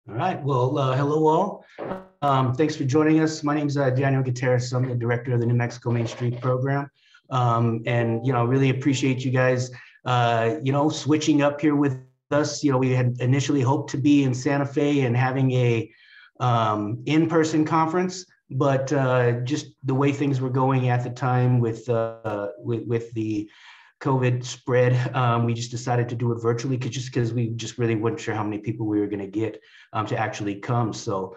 All right. Well, hello all. Thanks for joining us. My name is Daniel Gutierrez. I'm the director of the New Mexico Main Street program. And, really appreciate you guys, switching up here with us. We had initially hoped to be in Santa Fe and having a in-person conference, but just the way things were going at the time with the COVID spread, we just decided to do it virtually because we just really weren't sure how many people we were going to get to actually come. So,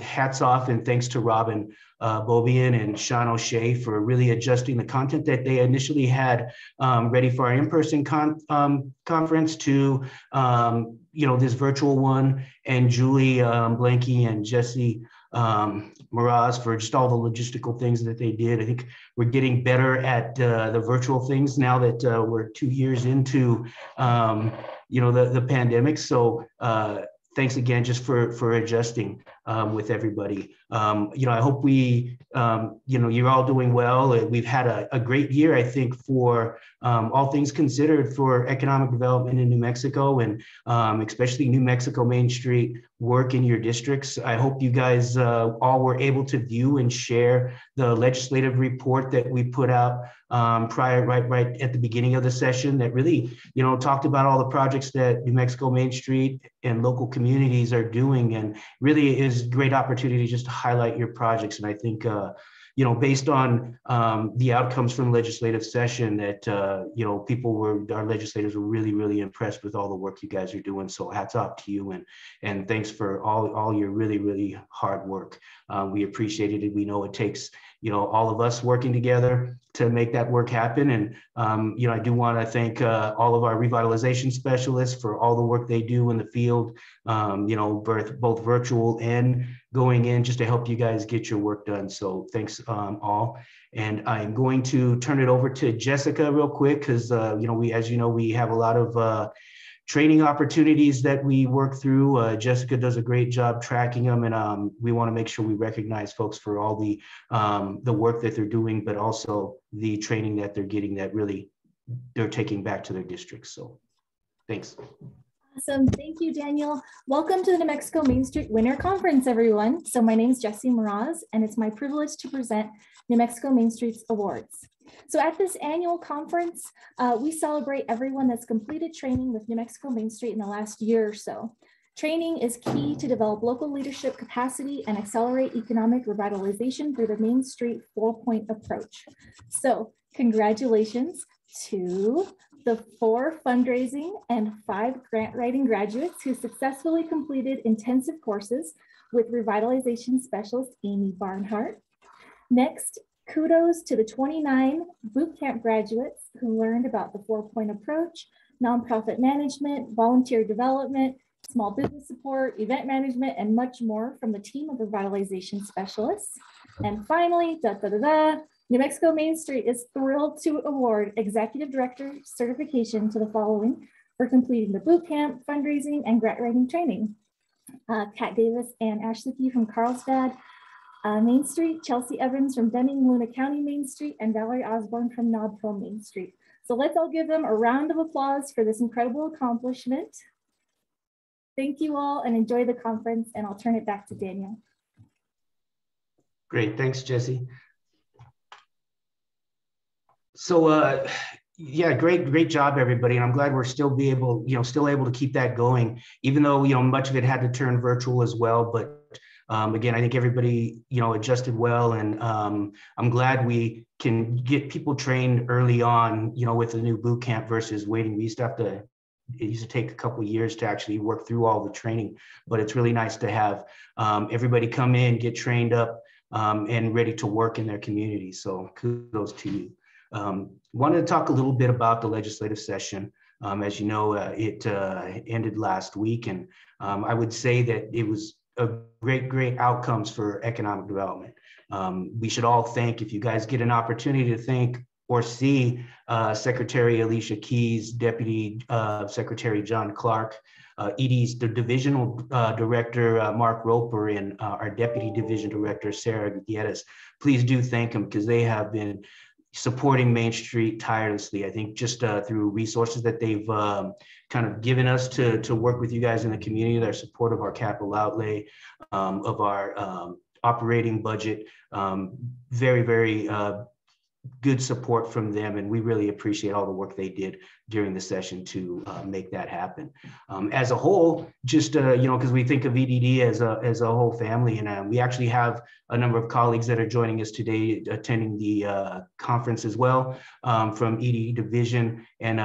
hats off and thanks to Robin Bobian and Sean O'Shea for really adjusting the content that they initially had ready for our in-person conference to, this virtual one, and Julie Blanky and Jesse Miraz for just all the logistical things that they did. I think we're getting better at the virtual things now that we're 2 years into, the pandemic. So thanks again just for adjusting with everybody. I hope you're all doing well. We've had a great year, I think, for all things considered for economic development in New Mexico, and especially New Mexico Main Street work in your districts. I hope you guys all were able to view and share the legislative report that we put out right at the beginning of the session that really, talked about all the projects that New Mexico Main Street and local communities are doing, and really is a great opportunity just to highlight your projects. And I think, based on the outcomes from legislative session that, our legislators were really, really impressed with all the work you guys are doing. So hats off to you, and thanks for all your really, really hard work. We appreciate it. We know it takes, all of us working together to make that work happen. And, I do want to thank all of our revitalization specialists for all the work they do in the field, both virtual and going in just to help you guys get your work done. So thanks all. And I'm going to turn it over to Jessica real quick because, we have a lot of training opportunities that we work through. Jessica does a great job tracking them, and we want to make sure we recognize folks for all the work that they're doing, but also the training that they're getting that really they're taking back to their districts. So thanks. Awesome. Thank you, Daniel. Welcome to the New Mexico Main Street Winter Conference, everyone. So my name is Jesse Miraz, and it's my privilege to present New Mexico Main Street's awards. So at this annual conference, we celebrate everyone that's completed training with New Mexico Main Street in the last year or so. Training is key to develop local leadership capacity and accelerate economic revitalization through the Main Street 4-point approach. So congratulations to the 4 fundraising and 5 grant writing graduates who successfully completed intensive courses with revitalization specialist Amy Barnhart. Next, kudos to the 29 bootcamp graduates who learned about the 4-point approach, nonprofit management, volunteer development, small business support, event management, and much more from the team of revitalization specialists. And finally, New Mexico Main Street is thrilled to award Executive Director certification to the following for completing the bootcamp, fundraising, and grant writing training. Kat Davis and Ashley Key from Carlsbad Main Street, Chelsea Evans from Deming, Luna County Main Street, and Valerie Osborne from Nodville Main Street. So let's all give them a round of applause for this incredible accomplishment. Thank you all and enjoy the conference, and I'll turn it back to Daniel. Great, thanks, Jesse. So great job, everybody. And I'm glad we're still able to keep that going, even though, much of it had to turn virtual as well. But again, I think everybody, adjusted well, and I'm glad we can get people trained early on, with the new boot camp versus waiting. It used to take a couple of years to actually work through all the training, but it's really nice to have everybody come in, get trained up, and ready to work in their community. So kudos to you. Wanted to talk a little bit about the legislative session. As you know, it ended last week, and I would say that it was a great outcomes for economic development. We should all thank, if you guys get an opportunity to thank or see Secretary Alicia Keys, Deputy Secretary John Clark, ED's the Divisional Director Mark Roper, and our Deputy Division Director Sarah Gutierrez. Please do thank them, because they have been supporting Main Street tirelessly. I think just through resources that they've kind of given us to work with you guys in the community, their support of our capital outlay, of our operating budget, very, very good support from them, and we really appreciate all the work they did during the session to make that happen. As a whole, just because we think of EDD as a whole family, and we actually have a number of colleagues that are joining us today attending the conference as well, from EDD division, and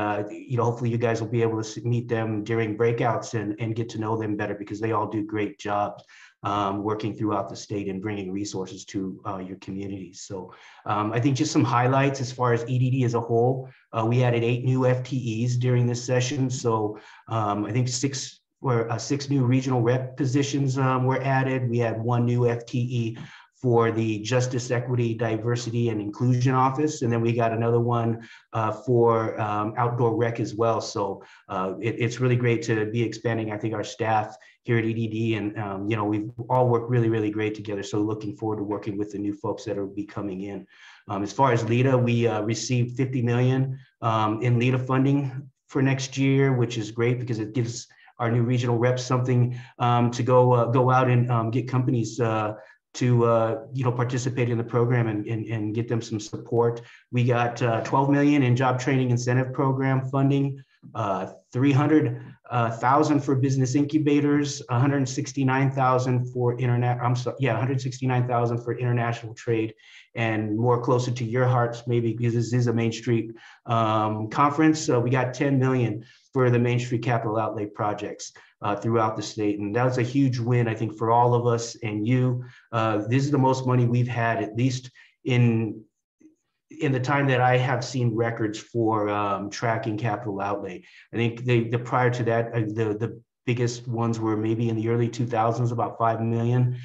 hopefully you guys will be able to meet them during breakouts and get to know them better, because they all do great jobs working throughout the state and bringing resources to your communities. So I think just some highlights as far as EDD as a whole, we added 8 new FTEs during this session. So I think 6 new regional rep positions were added. We had 1 new FTE for the Justice, Equity, Diversity, and Inclusion Office. And then we got another one for outdoor rec as well. So it's really great to be expanding, I think, our staff here at EDD. And, we've all worked really, really great together. So looking forward to working with the new folks that will be coming in. As far as LEDA, we received $50 million in LEDA funding for next year, which is great because it gives our new regional reps something to go out and get companies to participate in the program and get them some support. We got 12 million in job training incentive program funding, 300,000 for business incubators, 169,000 for international trade, and more closer to your hearts, maybe because this is a Main Street conference. So we got 10 million for the Main Street capital outlay projects throughout the state. And that was a huge win, I think, for all of us and you. This is the most money we've had, at least in the time that I have seen records for tracking capital outlay. I think the prior to that, the biggest ones were maybe in the early 2000s, about 5 million.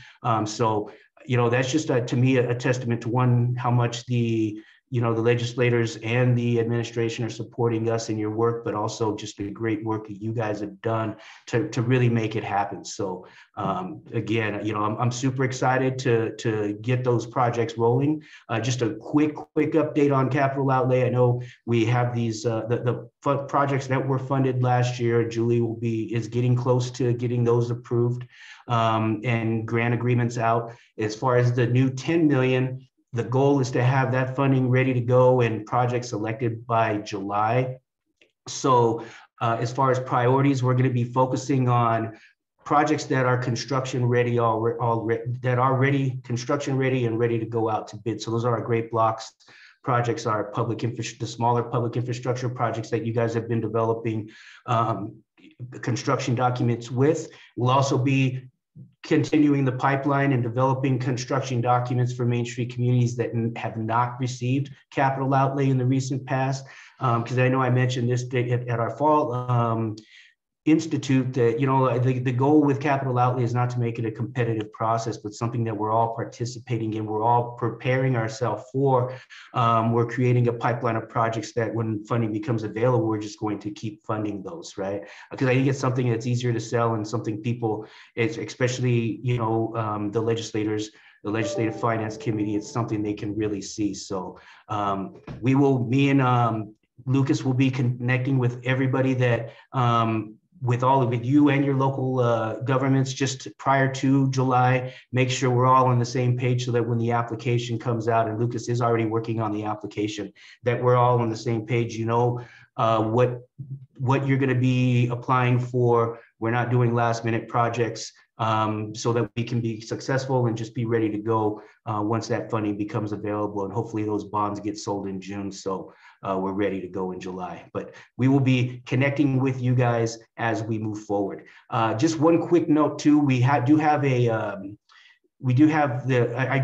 So, that's just to me a testament to, one, how much the legislators and the administration are supporting us in your work, but also just the great work that you guys have done to really make it happen. So again, I'm super excited to get those projects rolling. Just a quick update on capital outlay. I know we have these the projects that were funded last year. Julie is getting close to getting those approved and grant agreements out. As far as the new 10 million, the goal is to have that funding ready to go and projects selected by July. So as far as priorities, we're going to be focusing on projects that are construction ready, construction ready and ready to go out to bid. So those are our great blocks. Projects are the smaller public infrastructure projects that you guys have been developing construction documents with. We'll also be continuing the pipeline and developing construction documents for Main Street communities that have not received capital outlay in the recent past. Because I know I mentioned this at our fall institute that, the goal with capital outlay is not to make it a competitive process, but something that we're all participating in. We're all preparing ourselves for. We're creating a pipeline of projects that when funding becomes available, we're just going to keep funding those, right? Because I think it's something that's easier to sell and something people, especially, the legislators, the Legislative Finance Committee, it's something they can really see. So me and Lucas will be connecting with everybody that, with you and your local governments just prior to July, make sure we're all on the same page so that when the application comes out, and Lucas is already working on the application, that we're all on the same page, what you're going to be applying for. We're not doing last minute projects, so that we can be successful and just be ready to go once that funding becomes available. And hopefully those bonds get sold in June. So we're ready to go in July, but we will be connecting with you guys as we move forward. Just one quick note too, I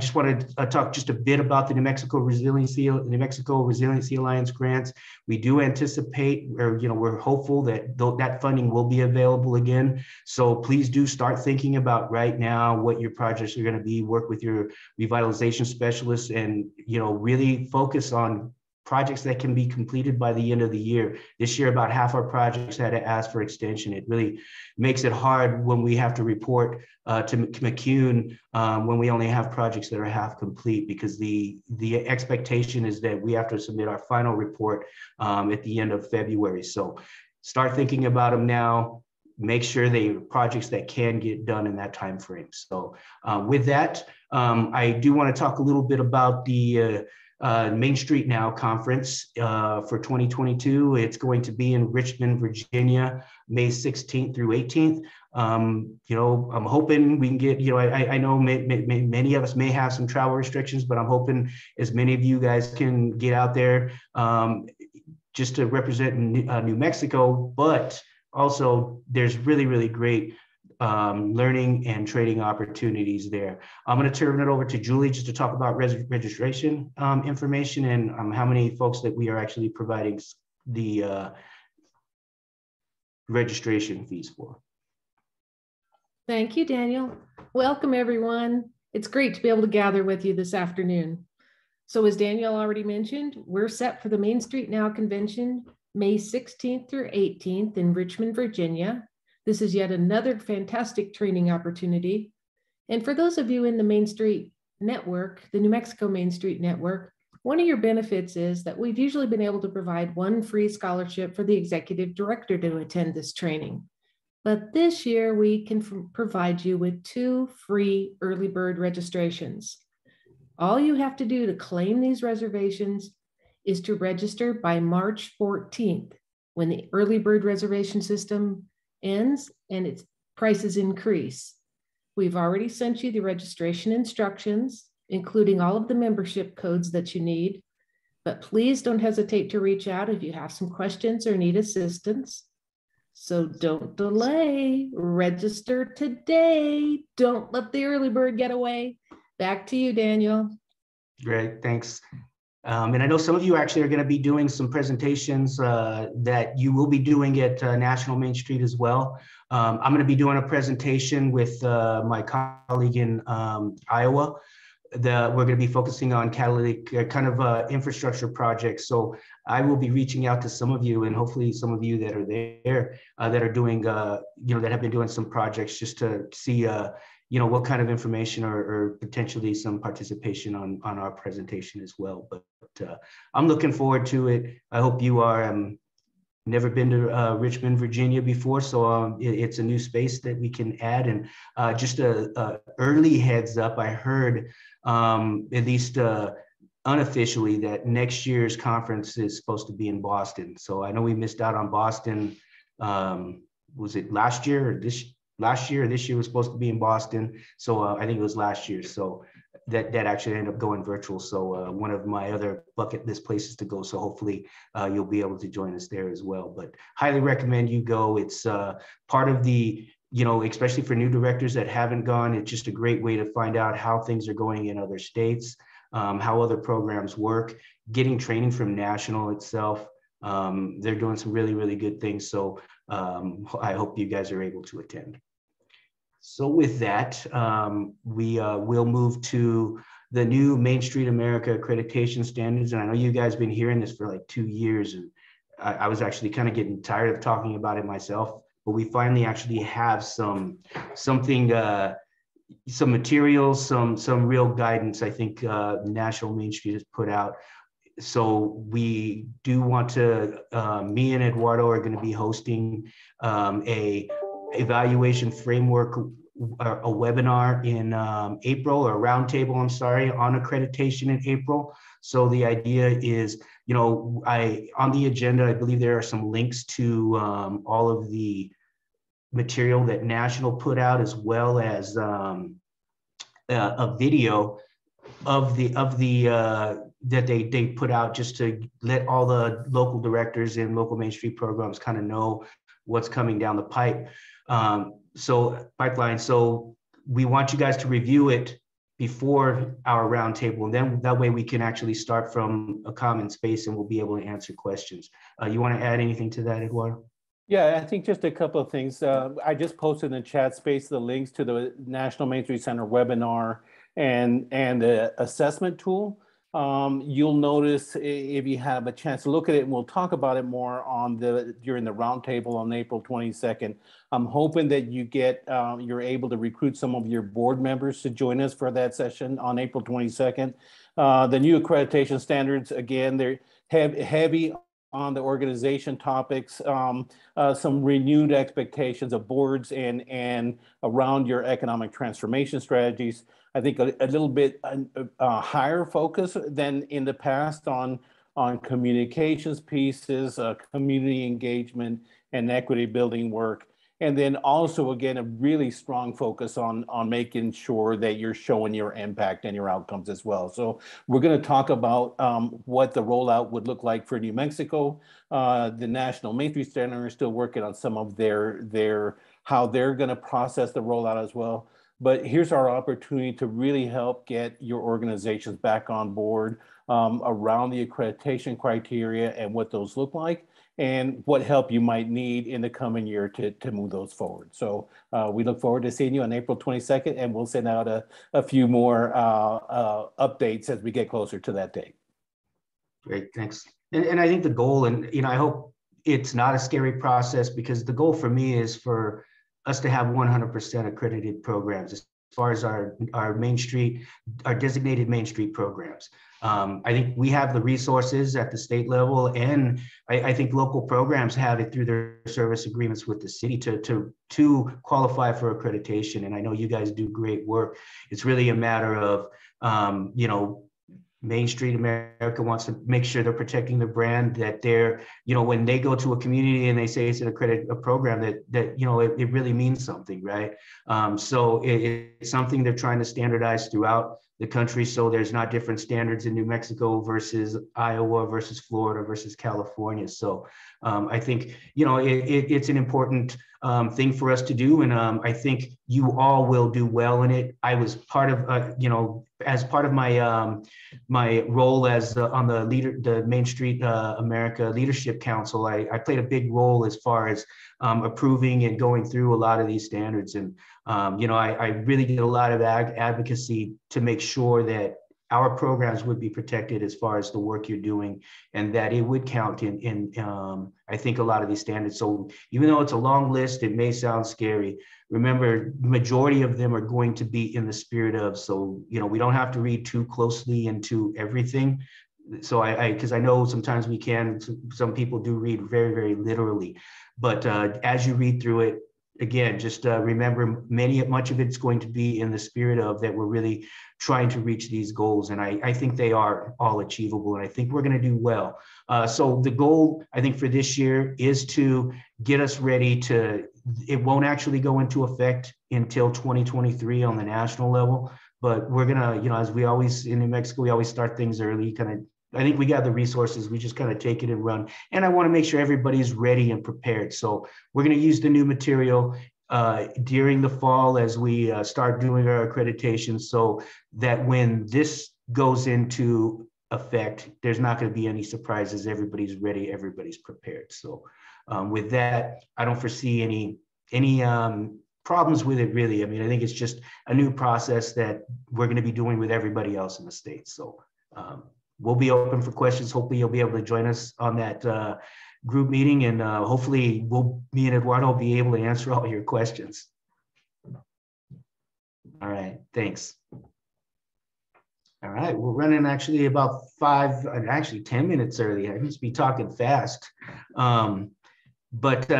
just wanted to talk just a bit about the New Mexico Resiliency Alliance grants. We do anticipate, or we're hopeful that that funding will be available again. So please do start thinking about right now what your projects are going to be. Work with your revitalization specialists, and really focus on projects that can be completed by the end of the year. This year, about half our projects had to ask for extension. It really makes it hard when we have to report to McCune when we only have projects that are half complete, because the expectation is that we have to submit our final report at the end of February. So start thinking about them now. Make sure they are projects that can get done in that time frame. So with that, I do want to talk a little bit about the Main Street Now conference for 2022. It's going to be in Richmond, Virginia, May 16th through 18th. You know, I'm hoping we can get, you know, I know many of us may have some travel restrictions, but I'm hoping as many of you guys can get out there just to represent New Mexico, but also there's really, really great learning and trading opportunities there. I'm going to turn it over to Julie just to talk about registration information and how many folks that we are actually providing the registration fees for. Thank you, Daniel. Welcome, everyone. It's great to be able to gather with you this afternoon. So as Daniel already mentioned, we're set for the Main Street Now convention, May 16th through 18th in Richmond, Virginia. This is yet another fantastic training opportunity. And for those of you in the Main Street Network, the New Mexico Main Street Network, one of your benefits is that we've usually been able to provide one free scholarship for the executive director to attend this training. But this year we can provide you with 2 free early bird registrations. All you have to do to claim these reservations is to register by March 14th, when the early bird reservation system ends and its prices increase. We've already sent you the registration instructions, including all of the membership codes that you need, but please don't hesitate to reach out if you have some questions or need assistance. So don't delay, register today. Don't let the early bird get away. Back to you, Daniel. Great, thanks. And I know some of you actually are going to be doing some presentations that you will be doing at National Main Street as well. I'm going to be doing a presentation with my colleague in Iowa. We're going to be focusing on catalytic infrastructure projects. So I will be reaching out to some of you, and hopefully some of you that are there that are doing, that have been doing some projects, just to see what kind of information or potentially some participation on our presentation as well. But I'm looking forward to it. I hope you are. Never been to Richmond, Virginia before, so it's a new space that we can add. And just a early heads up, I heard at least unofficially that next year's conference is supposed to be in Boston. So I know we missed out on Boston. Was it last year or this? Last year or this year was supposed to be in Boston. So I think it was last year. So that actually ended up going virtual. So one of my other bucket list places to go. So hopefully you'll be able to join us there as well. But highly recommend you go. It's part of the, especially for new directors that haven't gone, it's just a great way to find out how things are going in other states, how other programs work, getting training from National itself. They're doing some really, really good things. So I hope you guys are able to attend. So with that, we will move to the new Main Street America accreditation standards. And I know you guys have been hearing this for like 2 years, and I was actually kind of getting tired of talking about it myself, but we finally actually have some materials, some real guidance. I think National Main Street has put out. So we do want to, me and Eduardo are going to be hosting a evaluation framework, a webinar in April, or a roundtable, I'm sorry, on accreditation in April. So the idea is, on the agenda, I believe there are some links to all of the material that National put out, as well as a video of the that they put out, just to let all the local directors and local Main Street programs kind of know what's coming down the pipeline. So we want you guys to review it before our roundtable, and then that way we can actually start from a common space and we'll be able to answer questions. You want to add anything to that, Eduardo? Yeah, I think just a couple of things. I just posted in the chat space the links to the National Main Street Center webinar and the assessment tool. You'll notice if you have a chance to look at it, and we'll talk about it more on during the roundtable on April 22nd. I'm hoping that you're able to recruit some of your board members to join us for that session on April 22nd. The new accreditation standards, again, they're heavy on the organization topics, some renewed expectations of boards and around your economic transformation strategies. I think a little bit higher focus than in the past on communications pieces, community engagement, and equity building work. And then also, again, a really strong focus on making sure that you're showing your impact and your outcomes as well. So we're going to talk about what the rollout would look like for New Mexico. The National Main Street Center is still working on some of how they're going to process the rollout as well. But here's our opportunity to really help get your organizations back on board around the accreditation criteria and what those look like, and what help you might need in the coming year to move those forward. So we look forward to seeing you on April 22nd, and we'll send out a few more updates as we get closer to that date. Great, thanks. And I think the goal, and I hope it's not a scary process, because the goal for me is for us to have 100% accredited programs as far as our Main Street, our designated Main Street programs. I think we have the resources at the state level, and I think local programs have it through their service agreements with the city to qualify for accreditation. And I know you guys do great work. It's really a matter of, Main Street America wants to make sure they're protecting the brand, that they're, when they go to a community and they say it's an accredited program, that it really means something, right? So it's something they're trying to standardize throughout the country, so there's not different standards in New Mexico versus Iowa versus Florida versus California. So I think it's an important thing for us to do, and I think you all will do well in it. I was part of as part of my my role as on the Main Street America Leadership Council, I played a big role as far as approving and going through a lot of these standards. And I really did a lot of advocacy to make sure that our programs would be protected as far as the work you're doing, and that it would count in I think a lot of these standards. So even though it's a long list, it may sound scary. Remember, majority of them are going to be in the spirit of, so, we don't have to read too closely into everything. So because I know sometimes some people do read very, very literally, but as you read through it, again, just remember much of it's going to be in the spirit of that we're really trying to reach these goals. And I think they are all achievable, and I think we're going to do well. So the goal, I think, for this year is to get us ready it won't actually go into effect until 2023 on the national level, but we're going to, as we always, in New Mexico, we always start things early, I think we got the resources. We just kind of take it and run. And I want to make sure everybody's ready and prepared. So we're going to use the new material during the fall as we start doing our accreditation, so that when this goes into effect, there's not going to be any surprises. Everybody's ready. Everybody's prepared. So with that, I don't foresee any problems with it, really. I mean, I think it's just a new process that we're going to be doing with everybody else in the state. So we'll be open for questions. Hopefully you'll be able to join us on that group meeting, and hopefully me and Eduardo will be able to answer all your questions. All right, thanks. All right, we're running actually about 10 minutes early. I must be talking fast. But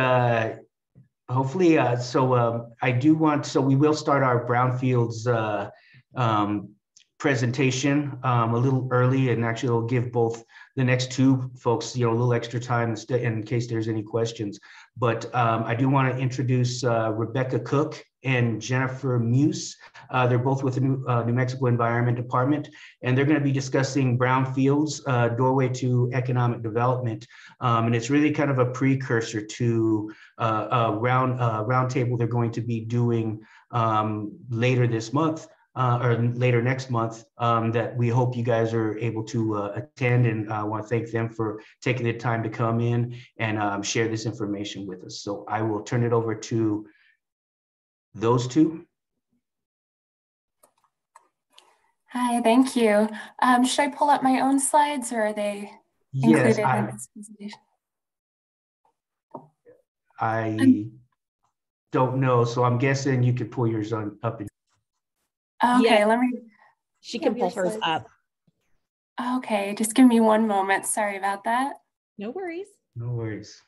hopefully, so we will start our Brownfields presentation a little early, and actually it'll give both the next two folks, a little extra time in case there's any questions. But I do want to introduce Rebecca Cook and Jennifer Muse. They're both with the New Mexico Environment Department, and they're going to be discussing Brownfields, Doorway to Economic Development. And it's really kind of a precursor to a roundtable they're going to be doing later this month. Or later next month, that we hope you guys are able to attend, and I want to thank them for taking the time to come in and share this information with us. So I will turn it over to those two. Hi, thank you. Should I pull up my own slides or are they Yes, included in this presentation? I don't know, so I'm guessing you could pull yours up. Okay, Yeah. let me. She can pull hers up. Okay, just give me one moment. Sorry about that. No worries. No worries.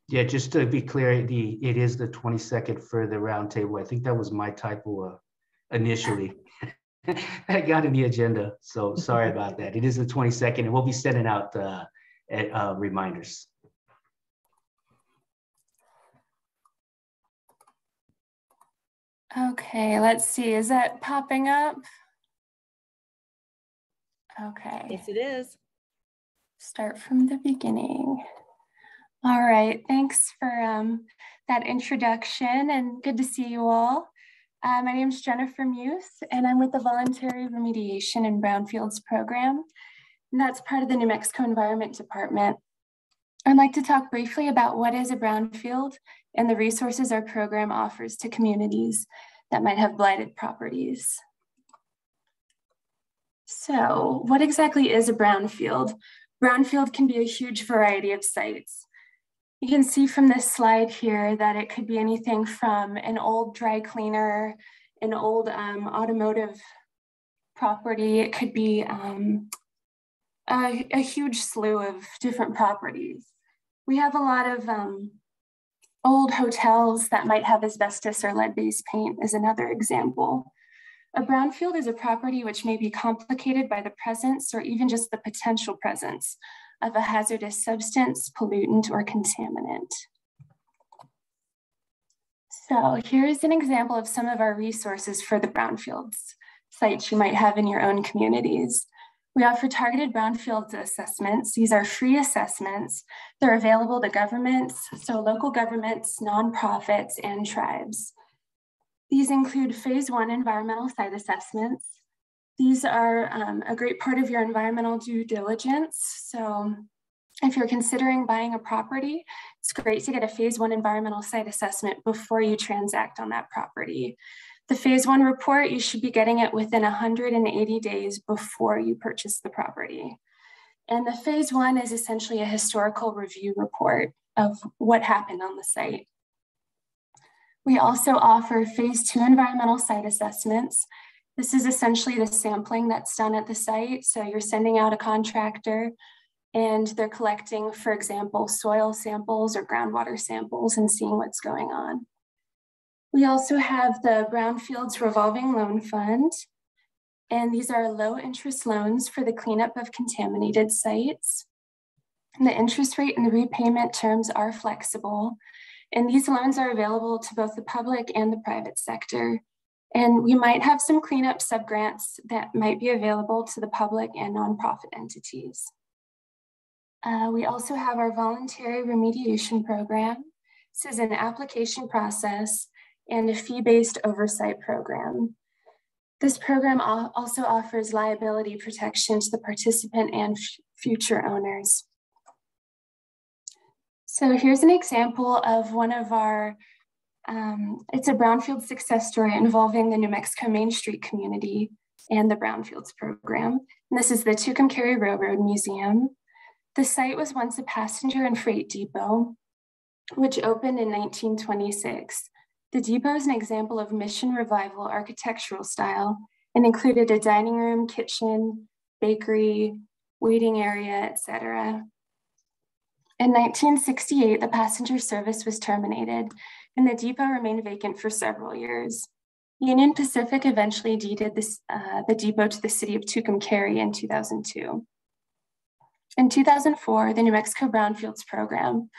Yeah, just to be clear, it is the 22nd for the roundtable. I think that was my typo initially. I got in the agenda, so sorry about that. It is the 22nd, and we'll be sending out reminders. Okay, let's see. Is that popping up? Okay. Yes, it is. Start from the beginning. All right, thanks for that introduction and good to see you all. My name is Jennifer Muth and I'm with the Voluntary Remediation and Brownfields program, and that's part of the New Mexico Environment Department. I'd like to talk briefly about what is a brownfield and the resources our program offers to communities that might have blighted properties. So what exactly is a brownfield? Brownfield can be a huge variety of sites. You can see from this slide here that it could be anything from an old dry cleaner, an old automotive property. It could be a huge slew of different properties. We have a lot of old hotels that might have asbestos or lead-based paint as another example. A brownfield is a property which may be complicated by the presence or even just the potential presence of a hazardous substance, pollutant, or contaminant. So here's an example of some of our resources for the brownfields sites you might have in your own communities. We offer targeted brownfields assessments. These are free assessments. They're available to governments, so local governments, nonprofits, and tribes. These include phase 1 environmental site assessments. These are a great part of your environmental due diligence. So if you're considering buying a property, it's great to get a phase 1 environmental site assessment before you transact on that property. The phase 1 report, you should be getting it within 180 days before you purchase the property. And the phase 1 is essentially a historical review report of what happened on the site. We also offer phase 2 environmental site assessments. This is essentially the sampling that's done at the site. So you're sending out a contractor and they're collecting, for example, soil samples or groundwater samples and seeing what's going on. We also have the Brownfields Revolving Loan Fund. And these are low interest loans for the cleanup of contaminated sites. And the interest rate and the repayment terms are flexible. And these loans are available to both the public and the private sector. And we might have some cleanup subgrants that might be available to the public and nonprofit entities. We also have our voluntary remediation program. This is an application process and a fee-based oversight program. This program also offers liability protection to the participant and future owners. So here's an example of one of our it's a Brownfield success story involving the New Mexico Main Street community and the Brownfields program. And this is the Tucumcari Railroad Museum. The site was once a passenger and freight depot, which opened in 1926. The depot is an example of mission revival architectural style and included a dining room, kitchen, bakery, waiting area, etc. In 1968, the passenger service was terminated and the depot remained vacant for several years. Union Pacific eventually deeded the depot to the city of Tucumcari in 2002. In 2004, the New Mexico Brownfields program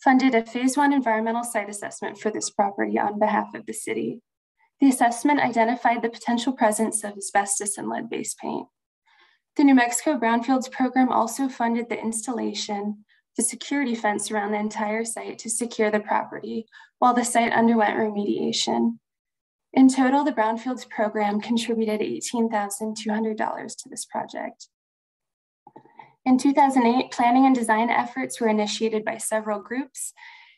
funded a phase 1 environmental site assessment for this property on behalf of the city. The assessment identified the potential presence of asbestos in lead-based paint. The New Mexico Brownfields program also funded the installation of the security fence around the entire site to secure the property while the site underwent remediation. In total, the Brownfields program contributed $18,200 to this project. In 2008, planning and design efforts were initiated by several groups,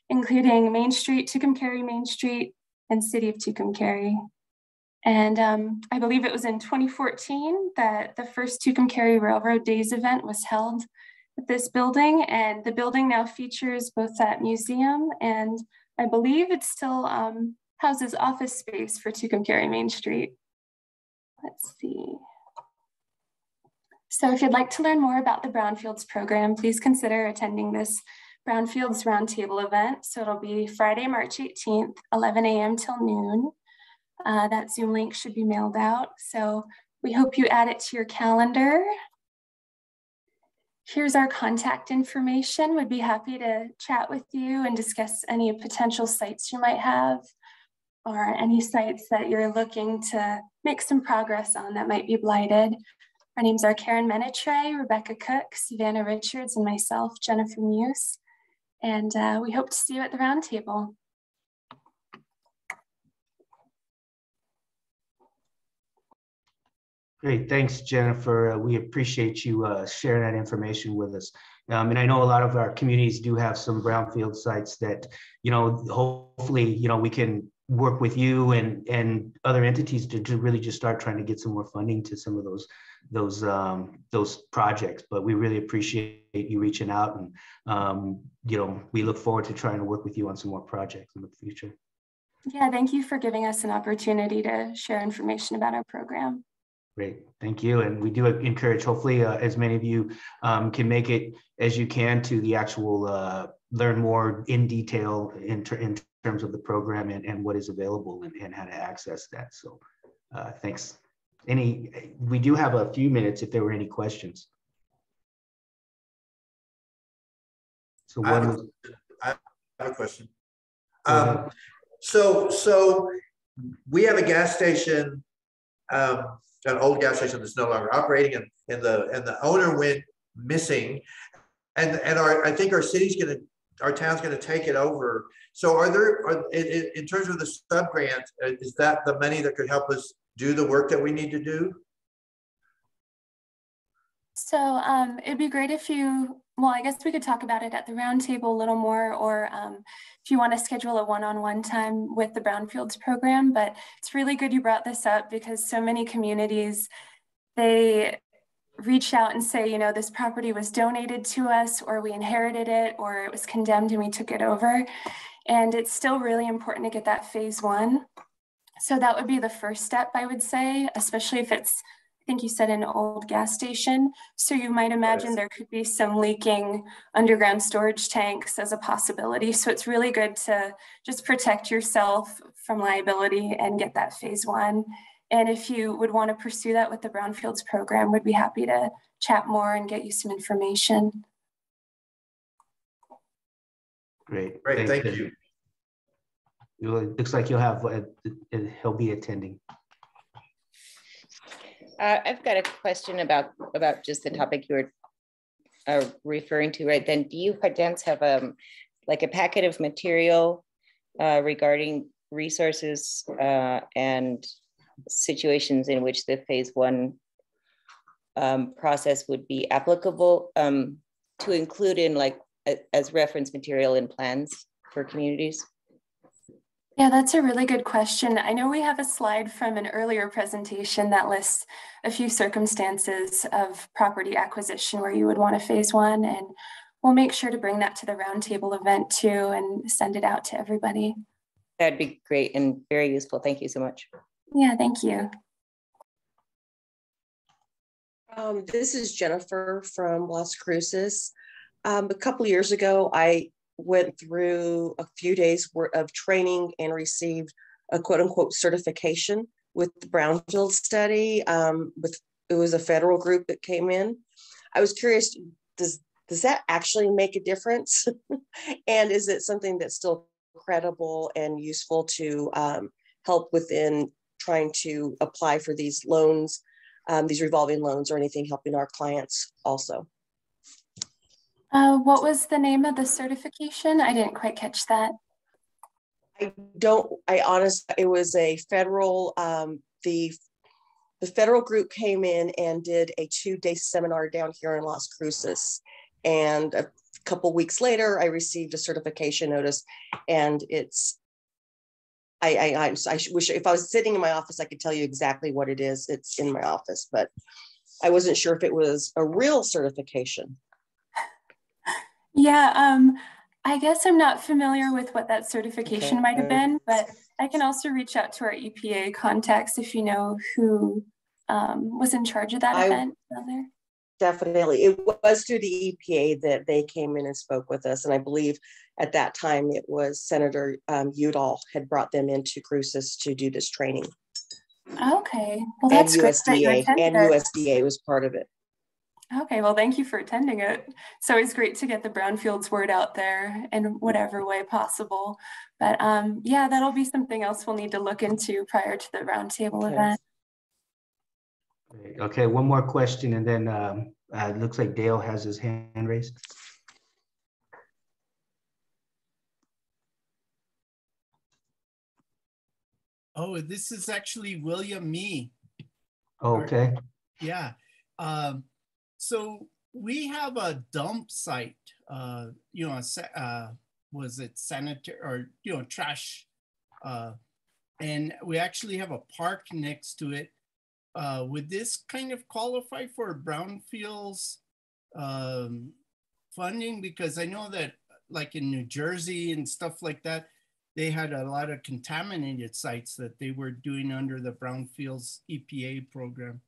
including Main Street, Tucumcari Main Street, and City of Tucumcari. And I believe it was in 2014 that the first Tucumcari Railroad Days event was held at this building, and the building now features both that museum and I believe it still houses office space for Tucumcari Main Street. Let's see. So if you'd like to learn more about the Brownfields program, please consider attending this Brownfields Roundtable event. So it'll be Friday, March 18th, 11 a.m. till noon. That Zoom link should be mailed out. So we hope you add it to your calendar. Here's our contact information. We'd be happy to chat with you and discuss any potential sites you might have or any sites that you're looking to make some progress on that might be blighted. Our names are Karen Menetre, Rebecca Cook, Savannah Richards, and myself, Jennifer Muse. And we hope to see you at the roundtable. Great, thanks, Jennifer. We appreciate you sharing that information with us. And I know a lot of our communities do have some brownfield sites that, hopefully, we can work with you and other entities to really just start trying to get some more funding to some of those projects. But we really appreciate you reaching out, and we look forward to trying to work with you on some more projects in the future. Yeah, thank you for giving us an opportunity to share information about our program. Great, thank you. And we do encourage, hopefully, as many of you can make it as you can to the actual learn more in detail in terms of the program and what is available and how to access that. So thanks. We do have a few minutes if there were any questions. So I have a question. So we have a gas station, an old gas station that's no longer operating, and the owner went missing, and I think our town's gonna take it over. So in terms of the sub grant, is that the money that could help us do the work that we need to do? So it'd be great if I guess we could talk about it at the roundtable a little more, or if you want to schedule a one-on-one time with the Brownfields program. But it's really good you brought this up, because so many communities, they reach out and say, this property was donated to us, or we inherited it, or it was condemned and we took it over. And it's still really important to get that phase 1. So that would be the first step, I would say, especially if it's, I think you said, an old gas station. So you might imagine there could be some leaking underground storage tanks as a possibility. So it's really good to just protect yourself from liability and get that phase 1. And if you would want to pursue that with the Brownfields program, we'd be happy to chat more and get you some information. Great. Thank you. It looks like he'll be attending. I've got a question about just the topic you were referring to right then. Do you perchance have like a packet of material regarding resources and situations in which the phase 1 process would be applicable to include in as reference material in plans for communities? Yeah, that's a really good question. I know we have a slide from an earlier presentation that lists a few circumstances of property acquisition where you would want a phase 1, and we'll make sure to bring that to the roundtable event too and send it out to everybody. That'd be great and very useful. Thank you so much. Yeah, thank you. This is Jennifer from Las Cruces. A couple of years ago, I went through a few days worth of training and received a quote unquote certification with the Brownfield study. It was a federal group that came in. I was curious, does that actually make a difference? And is it something that's still credible and useful to help within trying to apply for these loans, these revolving loans, or anything helping our clients also? What was the name of the certification? I didn't quite catch that. It was a federal, the federal group came in and did a 2-day seminar down here in Las Cruces. And a couple weeks later, I received a certification notice, and I wish if I was sitting in my office, I could tell you exactly what it is. It's in my office, but I wasn't sure if it was a real certification. Yeah, I guess I'm not familiar with what that certification might have been, but I can also reach out to our EPA contacts if you know who was in charge of that event down there. Definitely. It was through the EPA that they came in and spoke with us. And I believe at that time it was Senator Udall had brought them into Cruces to do this training. Okay. Well, that's and great that you USDA, attended and it. USDA was part of it. Okay, well, thank you for attending it. It's always great to get the Brownfields word out there in whatever way possible. But yeah, that'll be something else we'll need to look into prior to the Roundtable event. Okay, one more question, and then it looks like Dale has his hand raised. Oh, this is actually William Me. Okay. Yeah. So we have a dump site, you know, was it sanitary or, you know, trash. And we actually have a park next to it. Would this kind of qualify for Brownfields funding? Because I know that like in New Jersey and stuff like that, they had a lot of contaminated sites that they were doing under the Brownfields EPA program.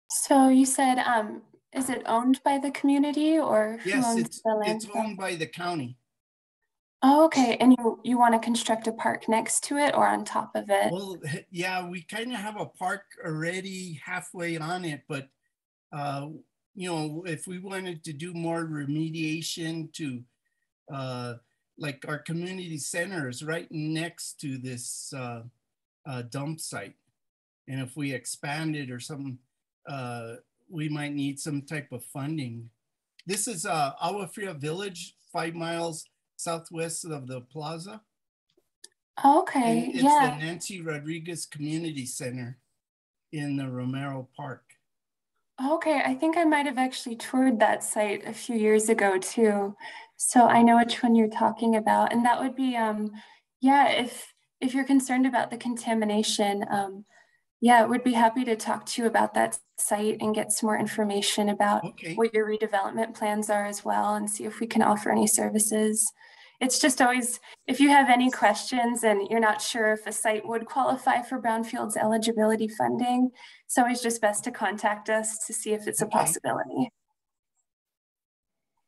So you said, is it owned by the community or who owns the land? It's owned by the county. Oh, okay. And you want to construct a park next to it or on top of it? Well, yeah, we kind of have a park already halfway on it, but you know, if we wanted to do more remediation to like our community center is right next to this dump site. And if we expand it or something, we might need some type of funding. This is Agua Fria Village, 5 miles southwest of the plaza. Okay, and it's the Nancy Rodriguez Community Center in the Romero Park. Okay, I think I might have actually toured that site a few years ago too. So I know which one you're talking about. And that would be, yeah, if you're concerned about the contamination, yeah, would be happy to talk to you about that site and get some more information about what your redevelopment plans are as well, and see if we can offer any services. It's just always, if you have any questions and you're not sure if a site would qualify for Brownfields eligibility funding, it's always just best to contact us to see if it's a possibility.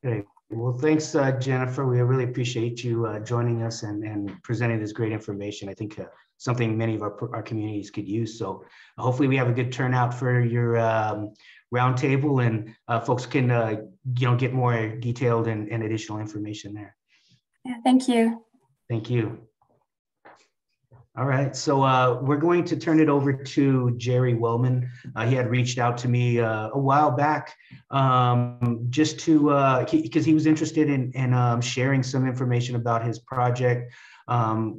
Okay. Well, thanks, Jennifer. We really appreciate you joining us and presenting this great information. I think something many of our communities could use. So hopefully we have a good turnout for your roundtable, and folks can you know, get more detailed and additional information there. Yeah, thank you. Thank you. All right, so we're going to turn it over to Jerry Willman. He had reached out to me a while back just to, because he was interested in sharing some information about his project.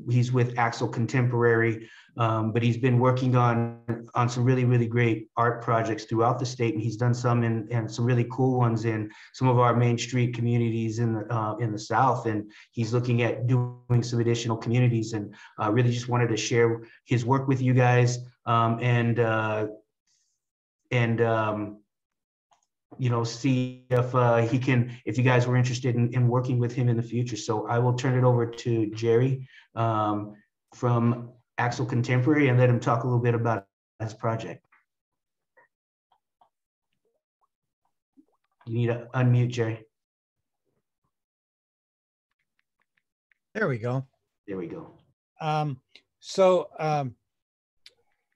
He's with Axel Contemporary, but he's been working on some really great art projects throughout the state, and he's done some and some really cool ones in some of our Main Street communities in the South, and he's looking at doing some additional communities, and really just wanted to share his work with you guys, and you know, see if he can, if you guys were interested in working with him in the future. So I will turn it over to Jerry from Axel Contemporary and let him talk a little bit about his project. You need to unmute, Jerry. There we go. There we go.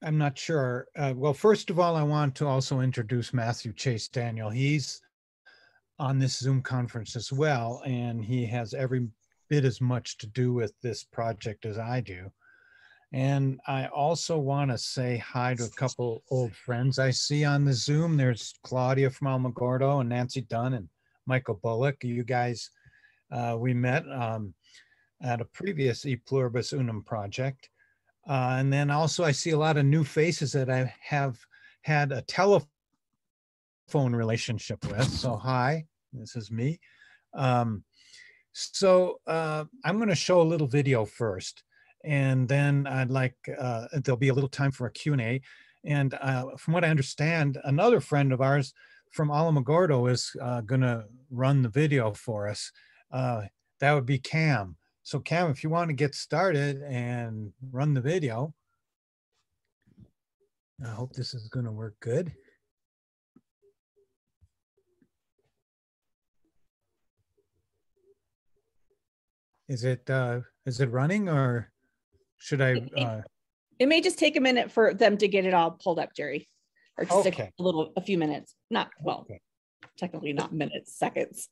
I'm not sure. Well, first of all, I want to also introduce Matthew Chase Daniel. He's on this Zoom conference as well, and he has every bit as much to do with this project as I do. And I also want to say hi to a couple old friends I see on the Zoom. There's Claudia from Alamogordo and Nancy Dunn and Michael Bullock. You guys, we met at a previous E Pluribus Unum project. And then also I see a lot of new faces that I have had a telephone relationship with. So hi, this is me. I'm going to show a little video first. And then I'd like, there'll be a little time for a Q&A. And from what I understand, another friend of ours from Alamogordo is going to run the video for us. That would be Cam. So Cam, if you want to get started and run the video. I hope this is going to work good. Is it running, or should I? It may just take a minute for them to get it all pulled up, Jerry, or just Okay. a few minutes. Not, well, okay. Technically not minutes, seconds.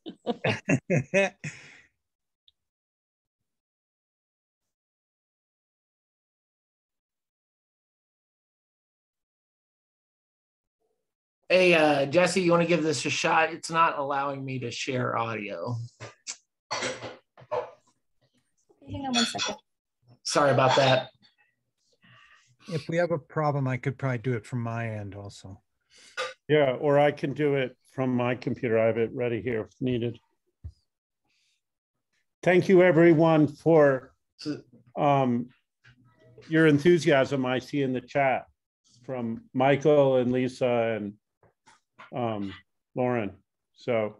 Hey, Jesse, you want to give this a shot? It's not allowing me to share audio. Hang on one second. Sorry about that. If we have a problem, I could probably do it from my end also. Yeah, or I can do it from my computer. I have it ready here if needed. Thank you, everyone, for your enthusiasm I see in the chat from Michael and Lisa and Lauren. So,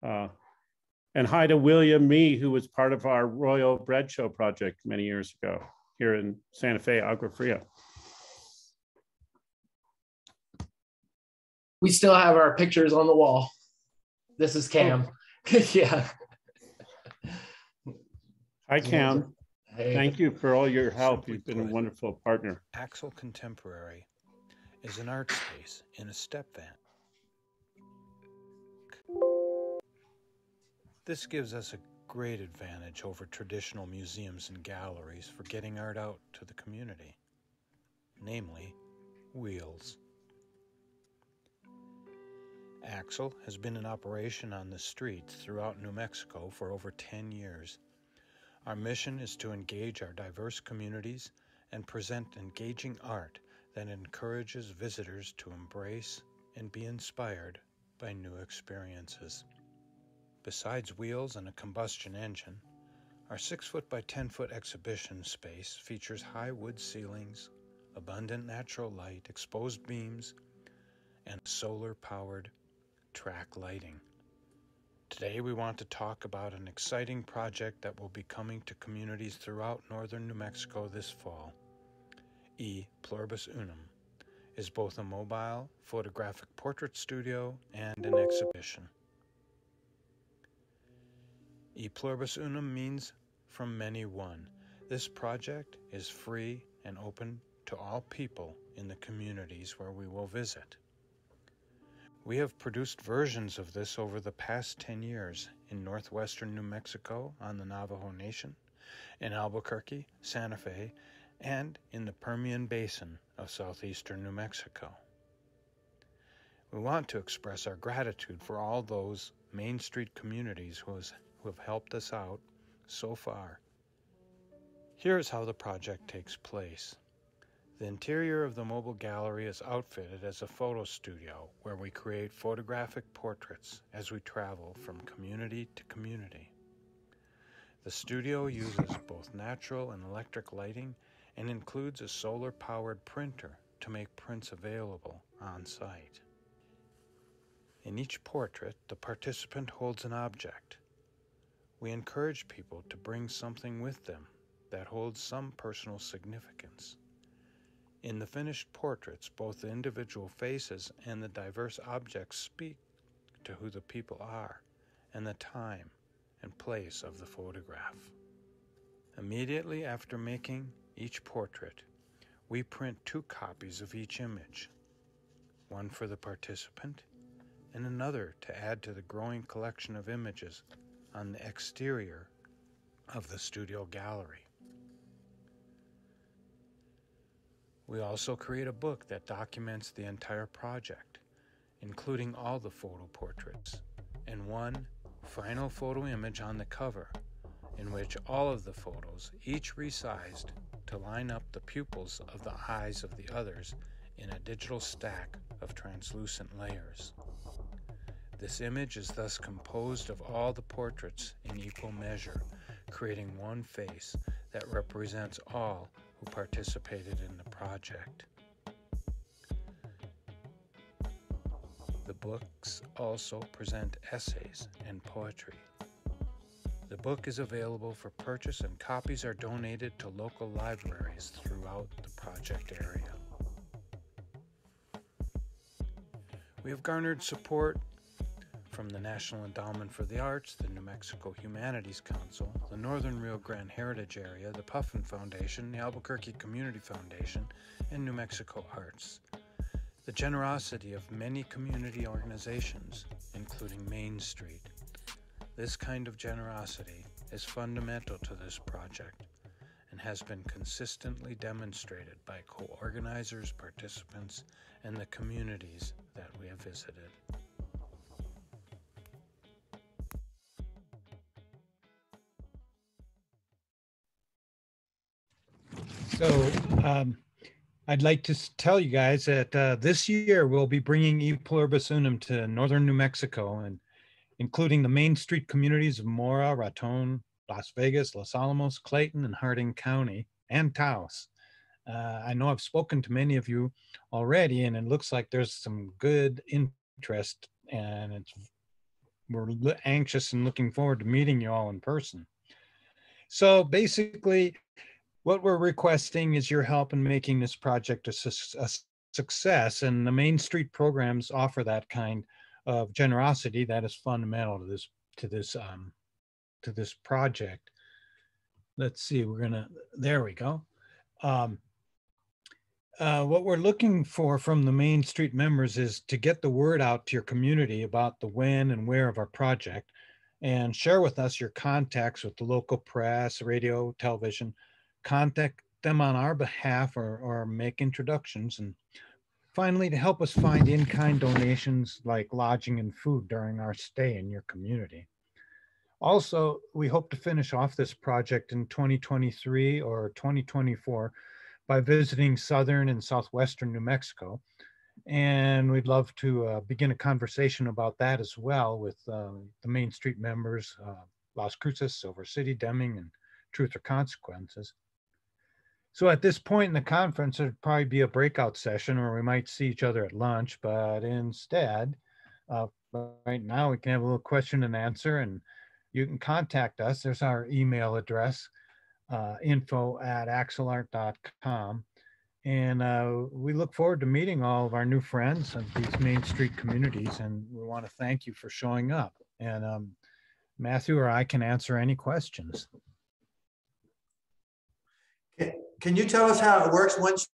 and hi to William Mee, who was part of our Royal Bread Show project many years ago here in Santa Fe, Agua Fria. We still have our pictures on the wall. This is Cam. Oh. Yeah. Hi, Cam. Hey. Thank you for all your help. You've been a wonderful partner. Axel Contemporary is an art space in a step van. This gives us a great advantage over traditional museums and galleries for getting art out to the community, namely wheels. Axel has been in operation on the streets throughout New Mexico for over 10 years. Our mission is to engage our diverse communities and present engaging art that encourages visitors to embrace and be inspired by new experiences. Besides wheels and a combustion engine, our 6-foot by 10-foot exhibition space features high wood ceilings, abundant natural light, exposed beams, and solar-powered track lighting. Today we want to talk about an exciting project that will be coming to communities throughout northern New Mexico this fall. E Pluribus Unum is both a mobile photographic portrait studio and an exhibition. E Pluribus Unum means from many one. This project is free and open to all people in the communities where we will visit. We have produced versions of this over the past 10 years in northwestern New Mexico on the Navajo Nation, in Albuquerque, Santa Fe, and in the Permian Basin of southeastern New Mexico. We want to express our gratitude for all those Main Street communities who have helped us out so far. Here's how the project takes place. The interior of the mobile gallery is outfitted as a photo studio where we create photographic portraits as we travel from community to community. The studio uses both natural and electric lighting and includes a solar-powered printer to make prints available on site. In each portrait, the participant holds an object. We encourage people to bring something with them that holds some personal significance. In the finished portraits, both the individual faces and the diverse objects speak to who the people are and the time and place of the photograph. Immediately after making each portrait, we print 2 copies of each image, one for the participant and another to add to the growing collection of images on the exterior of the studio gallery. We also create a book that documents the entire project, including all the photo portraits, and one final photo image on the cover, in which all of the photos, each resized to line up the pupils of the eyes of the others in a digital stack of translucent layers. This image is thus composed of all the portraits in equal measure, creating one face that represents all who participated in the project. The books also present essays and poetry. The book is available for purchase and copies are donated to local libraries throughout the project area. We have garnered support from the National Endowment for the Arts, the New Mexico Humanities Council, the Northern Rio Grande Heritage Area, the Puffin Foundation, the Albuquerque Community Foundation, and New Mexico Arts. The generosity of many community organizations, including Main Street. This kind of generosity is fundamental to this project and has been consistently demonstrated by co-organizers, participants, and the communities that we have visited. So I'd like to tell you guys that this year we'll be bringing E Pluribus Unum to northern New Mexico, and including the Main Street communities of Mora, Raton, Las Vegas, Los Alamos, Clayton, and Harding County, and Taos. I know I've spoken to many of you already, and it looks like there's some good interest, and we're anxious and looking forward to meeting you all in person. So basically, what we're requesting is your help in making this project a success, and the Main Street programs offer that kind of generosity that is fundamental to this project. Let's see, there we go. What we're looking for from the Main Street members is to get the word out to your community about the when and where of our project, and share with us your contacts with the local press, radio, television. Contact them on our behalf or make introductions. And finally, to help us find in-kind donations like lodging and food during our stay in your community. Also, we hope to finish off this project in 2023 or 2024 by visiting southern and southwestern New Mexico. And we'd love to begin a conversation about that as well with the Main Street members, Las Cruces, Silver City, Deming, and Truth or Consequences. So at this point in the conference, there'd probably be a breakout session where we might see each other at lunch, but instead, right now we can have a little question and answer, and you can contact us. There's our email address, info@axelart.com. And we look forward to meeting all of our new friends of these Main Street communities, and we want to thank you for showing up. And Matthew or I can answer any questions. Can you tell us how it works? Once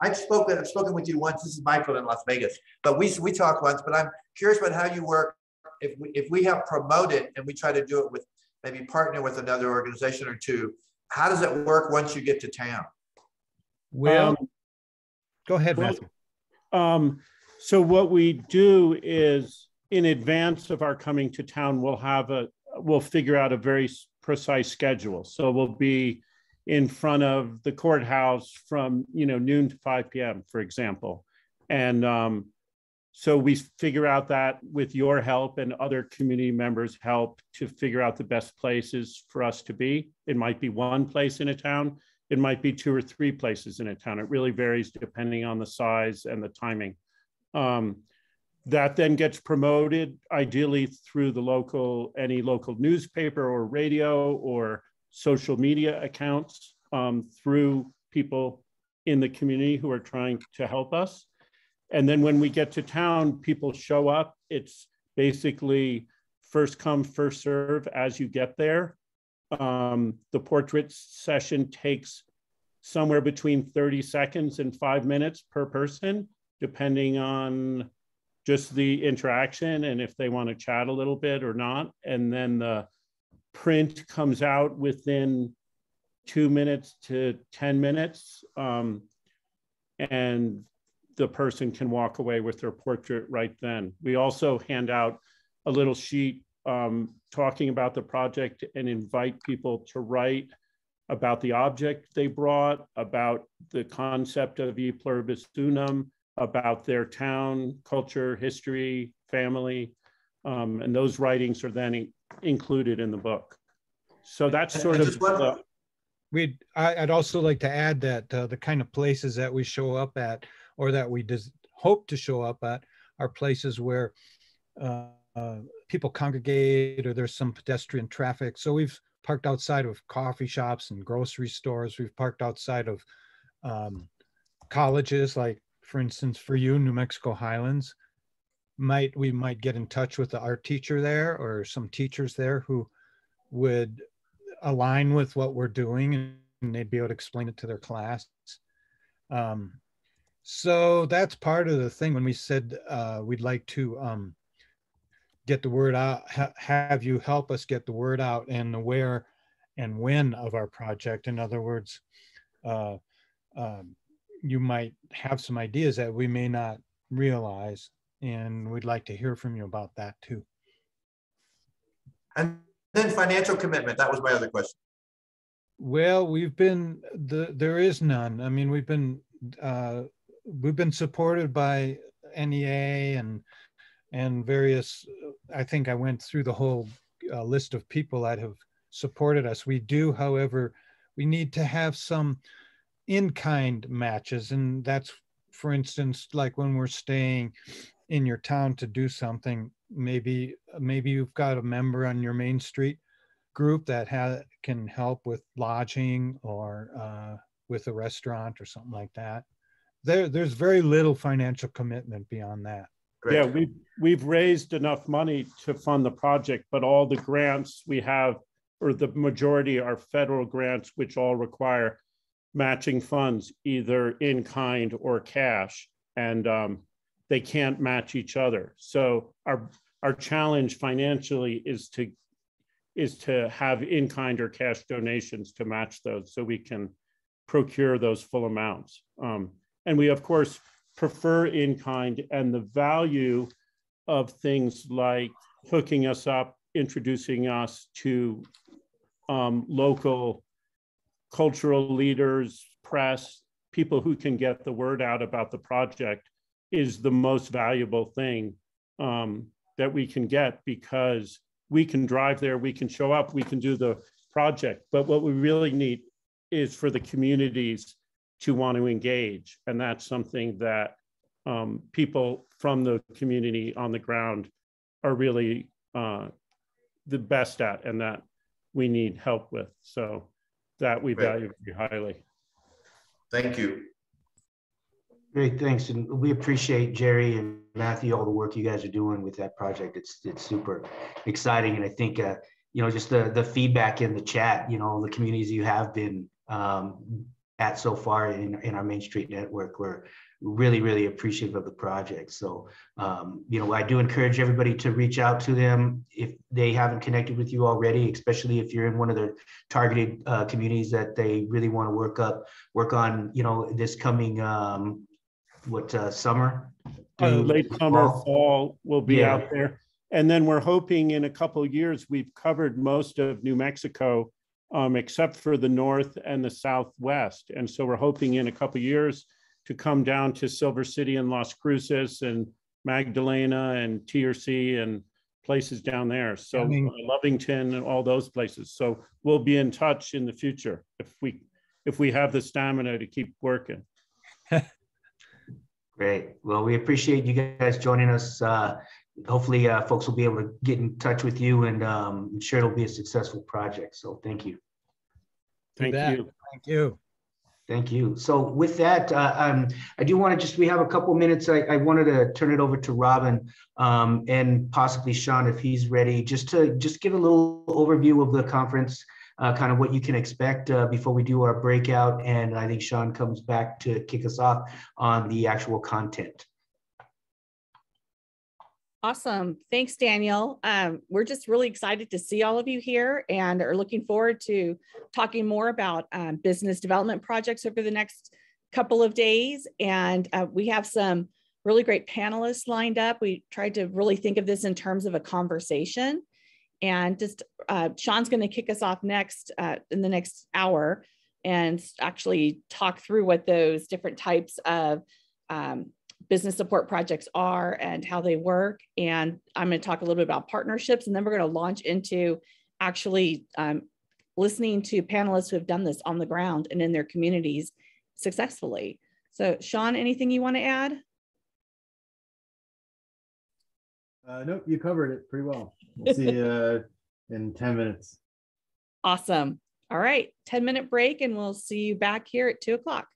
I've spoken with you once. This is Michael in Las Vegas, but we talked once. But I'm curious about how you work. If we have promoted and we try to do it with maybe partner with another organization or two, how does it work once you get to town? Well, go ahead, Matthew. So what we do is, in advance of our coming to town, we'll figure out a very precise schedule. So we'll be in front of the courthouse from noon to 5 p.m., for example. And so we figure out that with your help and other community members' help to figure out the best places for us to be. It might be one place in a town. It might be 2 or 3 places in a town. It really varies depending on the size and the timing. That then gets promoted, ideally through any local newspaper or radio or social media accounts, through people in the community who are trying to help us. And then when we get to town, people show up. It's basically first come, first serve as you get there. The portrait session takes somewhere between 30 seconds and 5 minutes per person, depending on just the interaction and if they want to chat a little bit or not. And then the print comes out within 2 minutes to 10 minutes. And the person can walk away with their portrait right then. We also hand out a little sheet talking about the project and invite people to write about the object they brought, about the concept of e pluribus unum, about their town, culture, history, family, and those writings are then included in the book. So that's sort of I'd also like to add that the kind of places that we show up at, or that we hope to show up at, are places where people congregate, or there's some pedestrian traffic. So we've parked outside of coffee shops and grocery stores. We've parked outside of colleges, like, for instance, for you, New Mexico Highlands. We might get in touch with the art teacher there, or some teachers there who would align with what we're doing, and they'd be able to explain it to their class. So that's part of the thing when we said we'd like to get the word out, have you help us get the word out and the where and when of our project. In other words, you might have some ideas that we may not realize, and we'd like to hear from you about that too. And then financial commitment, that was my other question. Well, there is none. I mean, we've been supported by NEA and various, I think I went through the whole list of people that have supported us. We do, however, we need to have some in-kind matches. And that's, for instance, like when we're staying in your town to do something, maybe you've got a member on your Main Street group that can help with lodging, or with a restaurant or something like that. There's very little financial commitment beyond that. Great. Yeah, we've raised enough money to fund the project, but all the grants we have, or the majority, are federal grants, which all require matching funds, either in kind or cash, and they can't match each other. So our challenge financially is to have in kind or cash donations to match those, so we can procure those full amounts. And we, of course, prefer in kind, and the value of things like hooking us up, introducing us to local cultural leaders, press, people who can get the word out about the project, is the most valuable thing that we can get, because we can drive there, we can show up, we can do the project. But what we really need is for the communities to want to engage. And that's something that people from the community on the ground are really the best at, and that we need help with. So that we value very highly. Thank you. Great, thanks. And we appreciate, Jerry and Matthew, all the work you guys are doing with that project. It's super exciting. And I think, just the feedback in the chat, the communities you have been at so far in our Main Street network, we're really, really appreciative of the project. So, I do encourage everybody to reach out to them if they haven't connected with you already, especially if you're in one of the targeted communities that they really want to work on, this coming, summer? Late summer, fall, we'll be out there. And then we're hoping in a couple of years, we've covered most of New Mexico, except for the north and the southwest. And so we're hoping in a couple of years to come down to Silver City and Las Cruces and Magdalena and TRC and places down there. So Lovington and all those places. So we'll be in touch in the future if we have the stamina to keep working. Great. Well, we appreciate you guys joining us. Hopefully folks will be able to get in touch with you, and I'm sure it'll be a successful project. So thank you. Thank you. Thank you. Thank you. So with that, I do want to we have a couple minutes. I wanted to turn it over to Robin and possibly Sean, if he's ready, just give a little overview of the conference, kind of what you can expect before we do our breakout. And I think Sean comes back to kick us off on the actual content. Awesome. Thanks, Daniel. We're just really excited to see all of you here and are looking forward to talking more about business development projects over the next couple of days. And we have some really great panelists lined up. We tried to really think of this in terms of a conversation. And just Sean's going to kick us off next in the next hour and actually talk through what those different types of business support projects are and how they work. And I'm going to talk a little bit about partnerships, and then we're going to launch into actually listening to panelists who have done this on the ground and in their communities successfully. So Sean, anything you want to add? Nope, you covered it pretty well. We'll see you in 10 minutes. Awesome. All right, 10-minute break, and we'll see you back here at 2 o'clock.